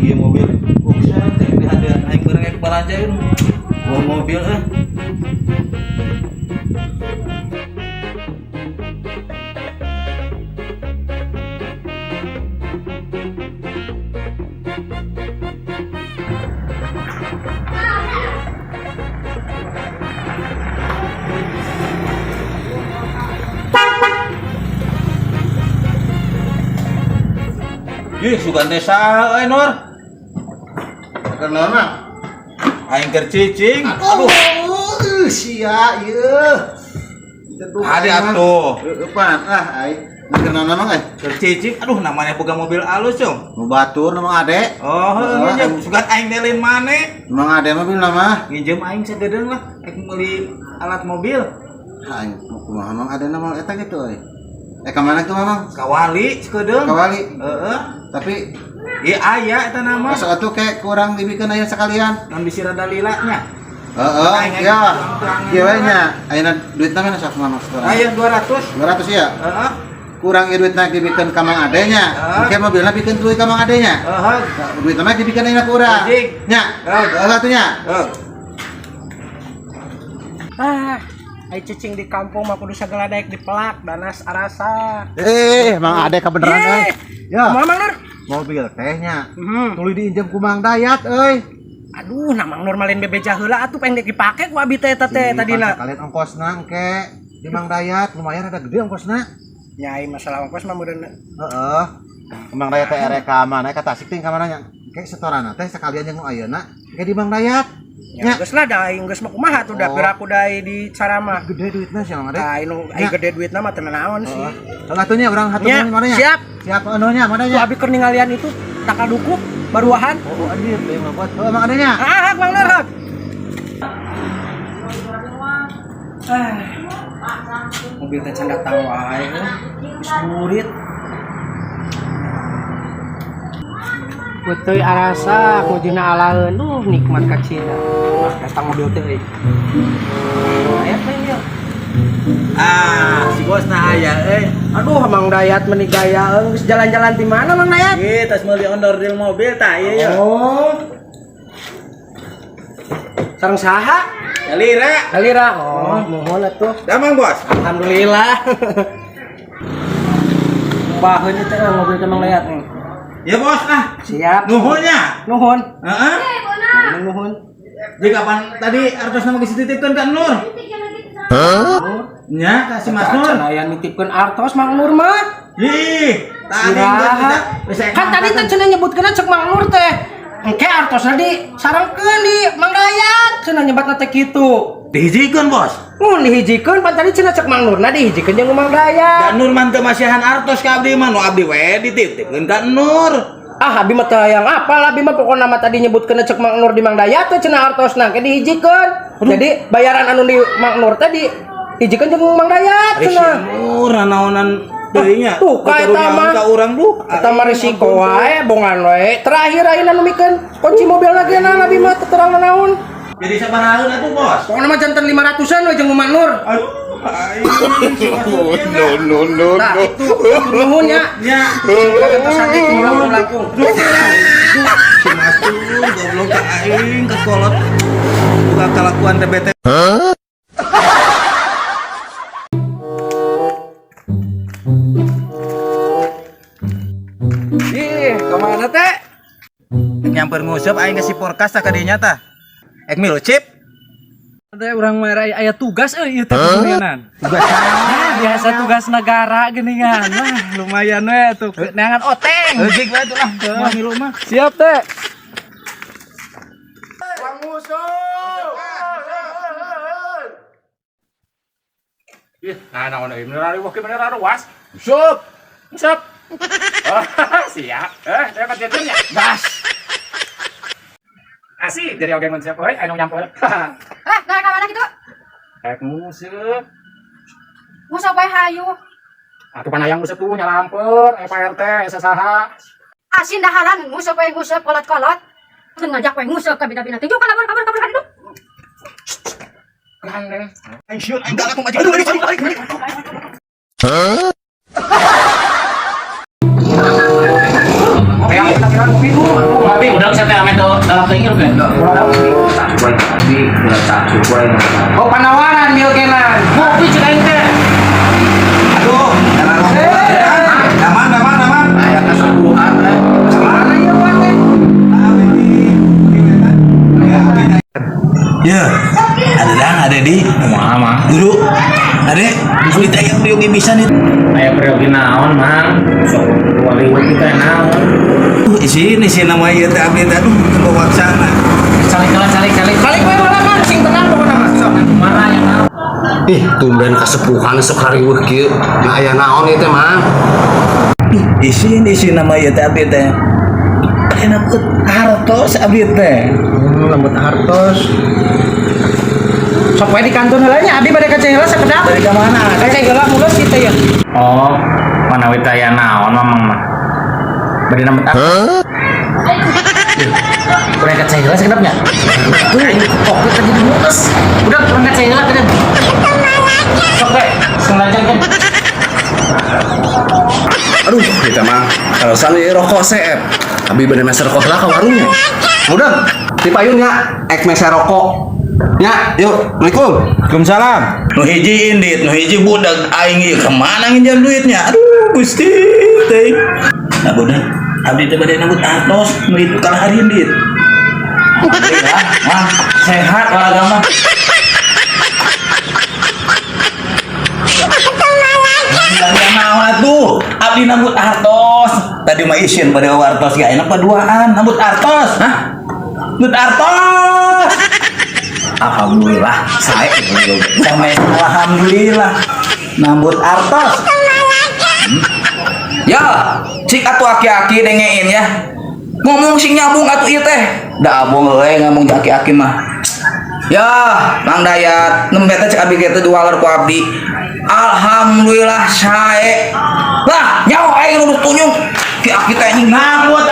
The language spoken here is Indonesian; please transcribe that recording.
Iya mobil. Oh, saya teh ada aing bareng balanjain. Wah mobil Ih, sugan desa Nur. Kenal mah? Aing keur cicing. Aduh, sia ieu. Ade atuh. Eupan ai. Kenal mah Keur cicing. Aduh, namanya boga mobil alus, Cong. Nu batur nama ade. Oh, heuh, sugan aing delin maneh. Emang ade mah bilna mah. Nginjem aing sagedeung lah, aing meuli alat mobil. Aing kumaha mah ade nama eta gitu euy. Ka mana tuh Mamang? Kawali sagedeung. Kawali. Heeh. Tapi Ieu aya eta nama. masuk atuh kayak kurang dibikeun aya sekalian. Kan bisi rada lilanya. Heeh, ya. Kieu we nya. Ayeuna duitna mana sok Mamang sekarang? Aya 200. 200 ya? Heeh. Kurang ieu duitna dibikeun ka Mang Adenya. Engke mobilna bikeun tuluy ka Mang Adenya. Heeh. Duitna mah dibikeun ayeuna kurang. Anjing. Nya. Heeh atunya. Heeh. Ai cicing di kampung mah kudu sagala daek dipelak danas arasa. Mang Ade kabeneran euy. Ya. Kumaha Mang Nur? Mobil tehnya. Tuluy diinjem ku Mang Dayat euy. Aduh, na Mang Nur malin bebeja heula atuh pengen dipake ku abi teh teh tadina. Kalian ongkosna engke di Mang Dayat lumayan ada gede ongkosna. Nyai masalah ongkos mah meureun. Heeh. Mang Dayat teh erek ka mana ka Tasik teh ka mana nya? Engke setorana teh sakalian jeung ayeuna engke di Mang Dayat. Ya geus lah da aing geus mah kumaha tuh da piraku dai di cara mah. Gede duitna sih Mang Ade. Ai gede duitna mah teu naon sih. Heeh. Atunya urang hatur mana nya? Siap. Siap anunya mana Tuh nya? abi keur ningalian itu takadukuk baruahan. Oh anjir teh mah buat. Mang Ade nya. Mang Nur. Mobil teh can datang wae. Geus murid. Betul arasa kujina alaeun nikmat kacina. Datang mobil teh euy. Aya teh ieu. Si bosna aya Aduh, Mang Dayat meuni gaya geus jalan-jalan di mana Mang Dayat? Ieu tas meuli onderdil mobil tah ieu ya. Oh. Sareng saha? Dalira. Dalira. Oh, mohon atuh. Damang bos. Alhamdulillah. Baheun teh mobil teh Mang Dayat. Ya bos Siap. nuhunnya. Nuhun. Heeh. Nuhun. Jadi kapan tadi artos nama geus dititipkeun ka Nur? Nya ka si Mas Nur. Aya nitipkeun artos Mang Nur mah. Ih, tadi Kan tadi teh cenah nyebutkeun cek Mang Nur teh. Engke artosna disarengkeun di Mang Dayat, cenah nyebatna teh kitu. dihijikeun bos. Dihijikeun pan tadi cenah cek Mang Nurna dihijikeun jeung Mang Dayat. Da Nur mah teu masihan artos ka abdi mah, nu abdi we dititipkeun ka Nur. Abi mah teh yang apal, abi mah pokona mah tadi nyebutkeun cek Mang Nur di Mang Dayat teh cenah artosna ke dihijikeun. Jadi bayaran anu di Mang Nur teh dihijikeun jeung Mang Dayat cenah. Nur naonan teuing nya. Tuh ka eta mah ka urang duh. eta mah risiko wae bongan we. Terakhir ayeuna nu mikeun kunci mobil lagi na abi mah teu terang naon. Jadi sabaraha atuh bos? Pokona mah janten 500-an we jeung Mang Nur. Aduh. No. Nah, itu nuhun ya. Ya. Kagak sandi tinggal melangkung. Si Mas tuh goblok ka aing ke kolot. Buka kelakuan TBT. Ih, kemana teh? Nyamper nguseup aing kasih forecast ka dinya tah. Ek milu chip. Ada orang merah aya tugas ieu teh kemudianan. Tugas Biasa tugas negara geuningan. Wah, lumayan we tuh neangan oteng. Ejik we tuh lah. Mah milu mah. Siap teh. Bang musuh. Nah, naon ieu bener wah bener was. Sup. Sup. Siap. Saya kejadiannya. Gas. Asik dari oge mun siap euy, anu nyamper. Nah ka mana gitu? Kayak musuh. Musuh bae hayu. Atuh panayang musuh tuh nyalamper, Pak RT, sasaha. Asin dahalan musuh bae musuh kolot-kolot. Teu ngajak bae musuh ka bina-bina. Tinggal kabur hadidu. Kan deh. Aing shoot, aing galak mah aduh. Kayak kita kira mobil. Tapi udah saya teh ame tuh dalam tengir kan. Oh panawaran dia kenan. Kopi cerain teh. Aduh, jangan ngomong. Aman. Aya kesembuhan teh. Mana ya Wan teh? Ya, ada di. Kumaha mang? Dulu, ada. Kulit ayam biogi bisa nih. Aya pergi naon mang? Sok wali kita naon. Isi nama ieu teh abdi teh bawa sana. Calik. Balik we mana kan sing tenang pokona mah. Sok. Kumaha aya naon? Ih, tumben kasepuhan sok hariweuh kieu. Na aya naon ieu teh, Mang? Isi nama ieu teh abdi teh. Enak hartos abdi teh. Lembut hartos. Sok we di kantor heula nya abdi bade ka Cehela sakedap. Dari ka mana? Ka Cehela mulus kitu ya. Oh, mana wita aya naon mamang mah. Bade nambet apa? Kurang kacau jelas kenapa? Tuh, kok kita jadi mulus. Udah kurang kacau jelas kan? Oke, sengaja kan? Aduh, kita mah kalau sana rokok seep. Abi bener meser rokok lah ke warungnya. Udah, di payunnya ek meser rokok. Ya, yuk, Assalamualaikum. Waalaikumsalam. Nu hiji indit, nu hiji budak aing ieu kemana nginjam duitnya? Aduh, Gusti teh. Nah, budak abdi teh bade nambut artos, nu itu kalah hari indit. Alhamdulillah, mah sehat olahraga mah. Yang naon tuh? Abdi nambut artos. Tadi mah isin pada artos gak enak paduaan, nambut artos. Hah? Nambut artos. Alhamdulillah, saya alhamdulillah nambut artos. Ya, cik atuh aki-aki dengein ya. Ngomong sing nyambung atuh ieu teh. Da abong we ngomong aki-aki mah. Ya, Mang Dayat, nembe teh cek abdi kitu diwaler ku abdi. Alhamdulillah sae. Lah, nyawa aing nu tunyung. Ki aki teh nambut